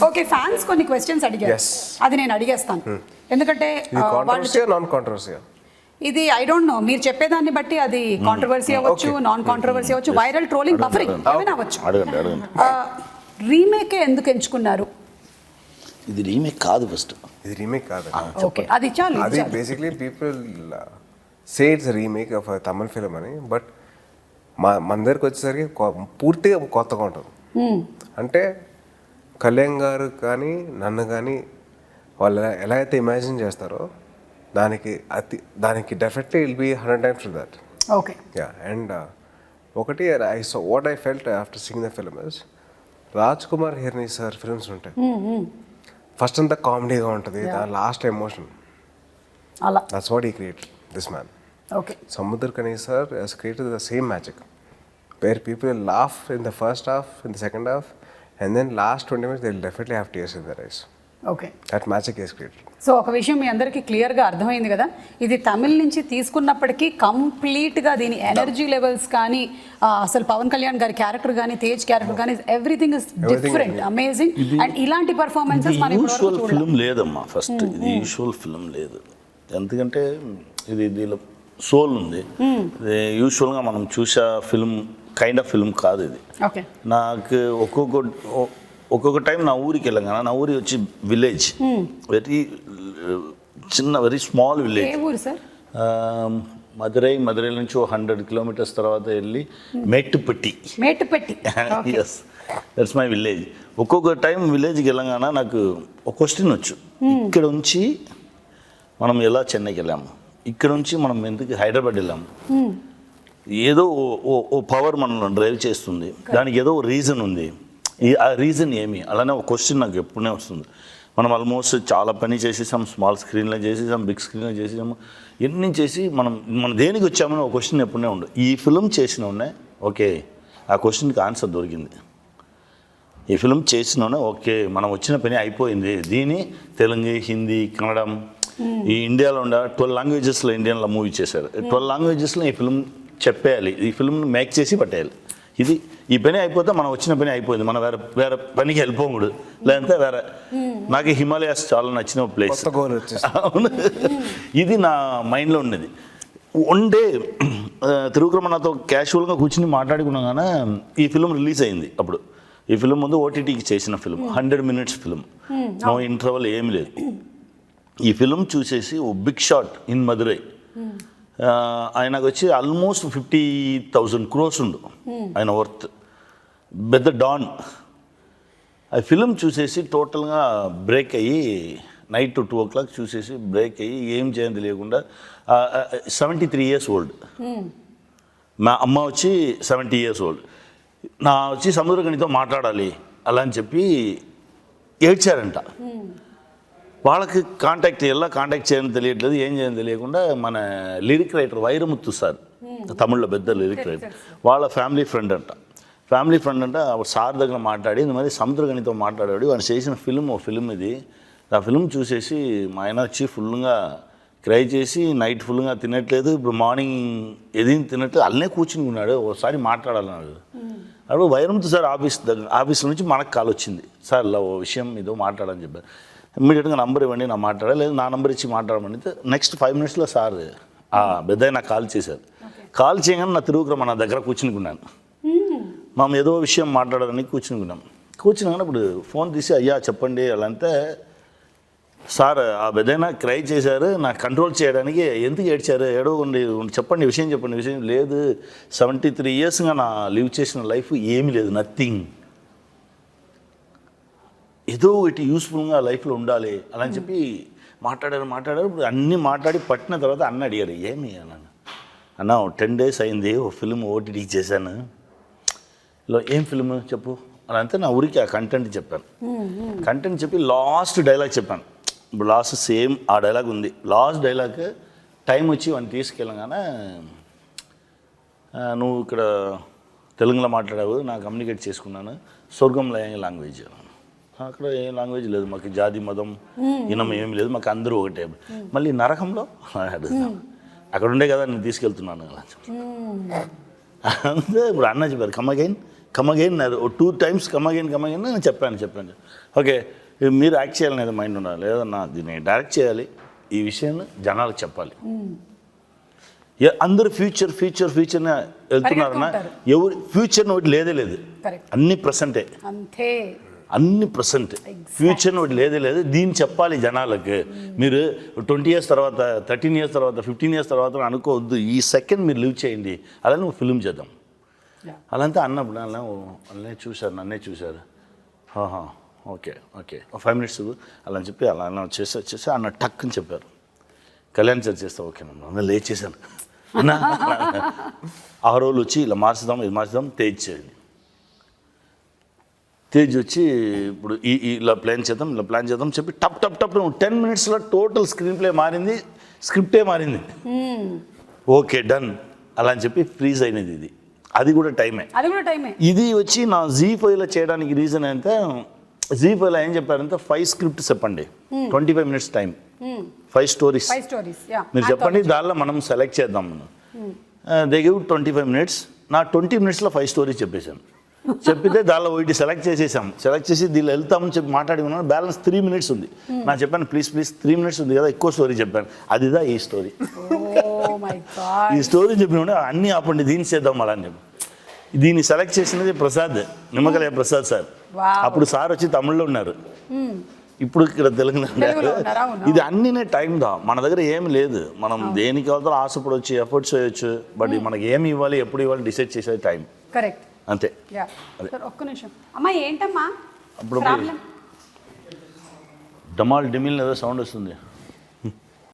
Okay, fans కొన్ని questions అడిగారు, అది నేను అడిగేస్తాను. ఎందుకంటే ఇది ఐ డోంట్ నో, మీరు చెప్పేదాన్ని బట్టి అది కాంట్రవర్సీ అవ్వచ్చు, నాన్ కాంట్రవర్సీ అవ్వచ్చు, వైరల్, ట్రోలింగ్, బఫరింగ్ ఏమైనా అవ్వచ్చు. రీమేక్ ఎందుకు ఎంచుకున్నారు? ఇది రీమేక్ కాదు, ఫస్ట్ ఇది రీమేక్ కాదు. ఓకే, అది చాలు. అది basically people say it's remake of Tamil film అని, బట్ మన దగ్గరికి వచ్చేసరికి పూర్తిగా కొత్తగా ఉంటుంది. అంటే కళ్యాణ్ గారు కానీ నన్ను కానీ వాళ్ళు ఎలా అయితే ఇమాజిన్ చేస్తారో దానికి definitely will be 100 times to that. Okay, ya. And ఒకటి what I felt after seeing the film is, Raj Kumar Hirani sir films ఉంటాయి, ఫస్ట్ అంతా కామెడీగా ఉంటుంది, లాస్ట్ ఎమోషన్. అలా that's what he create this man. Okay, Samuthirakani sir has created the same magic where people laugh in the first half, in the second half, and then last 20 minutes they will definitely have tears in their eyes. Okay, that magic is created. So ఒక విషయం మీ అందరికీ క్లియర్గా అర్థమైంది కదా, ఇది తమిళ్ నుంచి తీసుకున్నప్పటికీ కంప్లీట్గా దీని ఎనర్జీ లెవెల్స్ కానీ అసలు పవన్ కళ్యాణ్ గారి క్యారెక్టర్ కానీ తేజ్ క్యారెక్టర్ కానీ everything is different, amazing. And ఇలాంటి పర్ఫార్మెన్సెస్ మన యూజువల్ ఫిల్మ్ లేదమ్మా. ఫస్ట్ ఇది యూజువల్ ఫిల్మ్ లేదు, ఎందుకంటే ఇది దీనిలో సోల్ ఉంది. యూజువల్గా మనం చూసే ఫిల్మ్ కైండ్ ఆఫ్ ఫిల్మ్ కాదు ఇది. ఓకే, నాకు ఒక్కొక్క టైం నా ఊరికి వెళ్ళాం కదా, నా ఊరి వచ్చి విలేజ్, వెరీ చిన్న వెరీ స్మాల్ విలేజ్. మదురై నుంచి 100 kilometers తర్వాత వెళ్ళి మేట్టుపెట్టి, ఎస్ దట్స్ మై విలేజ్. ఒక్కొక్క టైం విలేజ్కి వెళ్ళంగానే నాకు ఒక క్వశ్చన్ వచ్చు, ఇక్కడ నుంచి మనం ఎలా చెన్నైకి వెళ్ళాము, ఇక్కడ నుంచి మనం ఎందుకు హైదరాబాద్ వెళ్ళాము, ఏదో ఓ పవర్ మనల్ని డ్రైవ్ చేస్తుంది, దానికి ఏదో రీజన్ ఉంది. ఆ రీజన్ ఏమి, అలానే ఒక క్వశ్చన్ నాకు ఎప్పుడనే వస్తుంది. మనం ఆల్మోస్ట్ చాలా పని చేసేసాం, స్మాల్ స్క్రీన్లో చేసేసాం, బిగ్ స్క్రీన్లో చేసేసాము, ఎన్ని చేసి మనం దేనికి వచ్చామని ఒక క్వశ్చన్ ఎప్పుడనే ఉండదు. ఈ ఫిల్మ్ చేసిన ఉన్నాయి, ఓకే ఆ క్వశ్చన్కి ఆన్సర్ దొరికింది. ఈ ఫిల్మ్ చేసిన ఓకే మనం వచ్చిన పని అయిపోయింది. దీని తెలుగు, హిందీ, కన్నడం, ఈ ఇండియాలో ఉండే 12 languagesలో ఇండియన్లో మూవీ చేశారు. 12 languagesలో ఈ ఫిల్మ్ చెప్పేయాలి, ఈ ఫిల్మ్ని మేక్ చేసి పట్టేయాలి. ఇది ఈ పని అయిపోతే మనం వచ్చిన పని అయిపోయింది, మనం వేరే పనికి వెళ్ళిపోకూడదు, లేదంటే వేరే. నాకు హిమాలయాస్ చాలా నచ్చిన ప్లేస్, అవును. ఇది నా మైండ్లో ఉన్నది. వన్ డే తిరువిక్రమణతో క్యాషువల్గా కూర్చుని మాట్లాడుకున్నాం కానీ ఈ ఫిల్మ్ రిలీజ్ అయింది. అప్పుడు ఈ ఫిల్మ్ ముందు ఓటీటీకి చేసిన film, 100 minutes film, no interval ఏమి లేదు. ఈ ఫిల్మ్ చూసేసి ఓ బిగ్ షాట్ ఇన్ మదురై, ఆయనకు వచ్చి ఆల్మోస్ట్ 50,000 crores ఉండు ఆయన వర్త్, పెద్ద డాన్. ఆ ఫిలిం చూసేసి టోటల్గా బ్రేక్ అయ్యి నైట్ 2 o'clock చూసేసి బ్రేక్ అయ్యి ఏం చేయాలని తెలియకుండా 73 years old, మా అమ్మ వచ్చి 70 years old, నా వచ్చి సముద్రగనితో మాట్లాడాలి అలా అని చెప్పి ఏడ్చారంట. వాళ్ళకి ఎలా కాంటాక్ట్ చేయాలని తెలియట్లేదు, ఏం చేయాలని తెలియకుండా మన లిరిక్ రైటర్ వైరముత్తు సార్, తమిళ్లో పెద్ద లిరిక్ రైటర్, వాళ్ళ ఫ్యామిలీ ఫ్రెండ్ అంట సార్ దగ్గర మాట్లాడి ఇంత మరి సముద్రగనితో మాట్లాడాడు, వాళ్ళు చేసిన ఓ ఫిల్మ్ ఇది. ఆ ఫిల్మ్ చూసేసి మా ఆయన వచ్చి ఫుల్గా క్రై చేసి నైట్ ఫుల్గా తినట్లేదు, ఇప్పుడు మార్నింగ్ ఏదేం తినట్లేదు, అల్లనే కూర్చుని ఉన్నాడు. ఒకసారి మాట్లాడాలన్నాడు. అప్పుడు వైరముత్తు సార్ ఆఫీస్ నుంచి మనకు కాల్ వచ్చింది, సార్ ఇలా ఓ విషయం ఏదో మాట్లాడని చెప్పారు. ఇమ్మీడియట్గా నంబర్ ఇవ్వండి, నా మాట్లాడాలి, లేదు నా నంబర్ ఇచ్చి మాట్లాడమని. నెక్స్ట్ 5 minutesలో సార్ పెద్ద నాకు కాల్ చేశారు. కాల్ చేయగానే నా తిరువిక్రమణ దగ్గర కూర్చునికున్నాను, మనం ఏదో విషయం మాట్లాడాలని కూర్చున్నాను. ఇప్పుడు ఫోన్ తీసి అయ్యా చెప్పండి అలా అంటే, సార్ ఆ పెద్దయినా క్రై చేశారు, నాకు కంట్రోల్ చేయడానికి, ఎందుకు ఏడ్చారు, ఏడవకండి, చెప్పండి విషయం లేదు, 73 yearsగా నా లివ్ చేసిన లైఫ్ ఏమీ లేదు, నథింగ్, ఏదో ఇటు యూస్ఫుల్గా లైఫ్లో ఉండాలి అలా అని చెప్పి మాట్లాడారు. ఇప్పుడు అన్నీ మాట్లాడి పట్టిన తర్వాత అన్న అడిగారు, ఏమి అన్న 10 days అయింది, ఓ ఫిల్మ్ ఓటీటీ చేశాను, ఇలా ఏం ఫిల్మ్ చెప్పు అలా అంటే నా ఊరికి ఆ కంటెంట్ చెప్పాను. కంటెంట్ చెప్పి లాస్ట్ డైలాగ్ చెప్పాను. ఇప్పుడు లాస్ట్ సేమ్ ఆ డైలాగ్ ఉంది. లాస్ట్ డైలాగ్ టైం వచ్చి వాడిని తీసుకెళ్ళగానే, నువ్వు ఇక్కడ తెలుగులో మాట్లాడావు, నా కమ్యూనికేట్ చేసుకున్నాను, స్వర్గంలో లాంగ్వేజ్, అక్కడ ఏం లాంగ్వేజ్ లేదు, మాకు జాతి మతం ఇనం ఏమి లేదు, మాకు అందరూ ఒకటే, మళ్ళీ నరకంలో అడుగుతాం, అక్కడ ఉండే కదా నేను తీసుకెళ్తున్నాను అలా. అంతే ఇప్పుడు అన్న చెప్పారు, కమగైన్ 2 times కమగైన్ నేను చెప్పాను ఓకే మీరు యాక్ట్ చేయాలని ఏదో మైండ్ ఉండాలి లేదన్నా దీన్ని డైరెక్ట్ చేయాలి ఈ విషయాన్ని జనాలకు చెప్పాలి అందరూ ఫ్యూచర్ వెళ్తున్నారన్నా ఎవరు ఫ్యూచర్ ఒకటి లేదే లేదు అన్ని ప్రెసెంటే అంతే అన్ని ప్రెసెంట్ ఫ్యూచర్ ఒకటి లేదు దీన్ని చెప్పాలి జనాలకు మీరు 20 years తర్వాత 13 years తర్వాత 15 years తర్వాత అనుకోవద్దు ఈ సెకండ్ మీరు లివ్ చేయండి అలానే ఒక ఫిల్మ్ చేద్దాం అలాంటే అన్నప్పుడు నన్నే చూశారు ఓకే 5 minutes అలా చెప్పి అలా చేసి అన్న టక్ అని చెప్పారు కళ్యాణ్ సార్ చేస్తా ఓకేనమ్మా లేచేసాను అన్న ఆ రోజులు వచ్చి ఇలా మార్చుదాం తేజ్ చేయండి తేజ్ వచ్చి ఇప్పుడు ఇలా ప్లాన్ చేద్దాం చెప్పి టప్ 10 minutesలో టోటల్ స్క్రీన్ ప్లే మారింది స్క్రిప్టే మారింది ఓకే డన్ అలా అని చెప్పి ఫ్రీజ్ అయినది ఇది అది కూడా టైమే ఇది వచ్చి నా Z5లో చేయడానికి రీజన్ అంటే Z5లో ఏం చెప్పారంటే 5 scripts చెప్పండి 25 minutes టైం 5 stories మీరు చెప్పండి దానిలో మనం సెలెక్ట్ చేద్దాం దే గివ్ 25 minutes నా 20 minutesలో 5 stories చెప్పేశాను చెప్పితే దానిలో ఒకటి సెలెక్ట్ చేసి దీనిలో వెళ్తామని చెప్పి మాట్లాడుకున్నాను బ్యాలెన్స్ 3 minutes ఉంది నా చెప్పాను ప్లీజ్ 3 minutes ఉంది కదా ఎక్కువ స్టోరీ చెప్పాను అదిదా ఈ స్టోరీ ఈ స్టోరీ చెప్పిన అన్నీ ఆపండి దీన్ని చేద్దాం అలా అని చెప్పి దీన్ని సెలెక్ట్ చేసినది ప్రసాద్ నిమ్మకలయ్య ప్రసాద్ సార్ అప్పుడు సార్ వచ్చి తమిళ్లో ఉన్నారు ఇప్పుడు ఇక్కడ తెలుగులో ఇది అన్నీ టైం దా మన దగ్గర ఏమి లేదు మనం దేనికి వెళ్తారో ఆశపడవచ్చు ఎఫర్ట్స్ చేయొచ్చు బట్ మనకి ఏమి ఇవ్వాలి ఎప్పుడు ఇవ్వాలి డిసైడ్ చేసేది టైం కరెక్ట్ అంతే ఒక్క నిమిషం అమ్మా ఏంటమ్మా అప్పుడు డమాల్ డిమిల్ ఏదో సౌండ్ వస్తుంది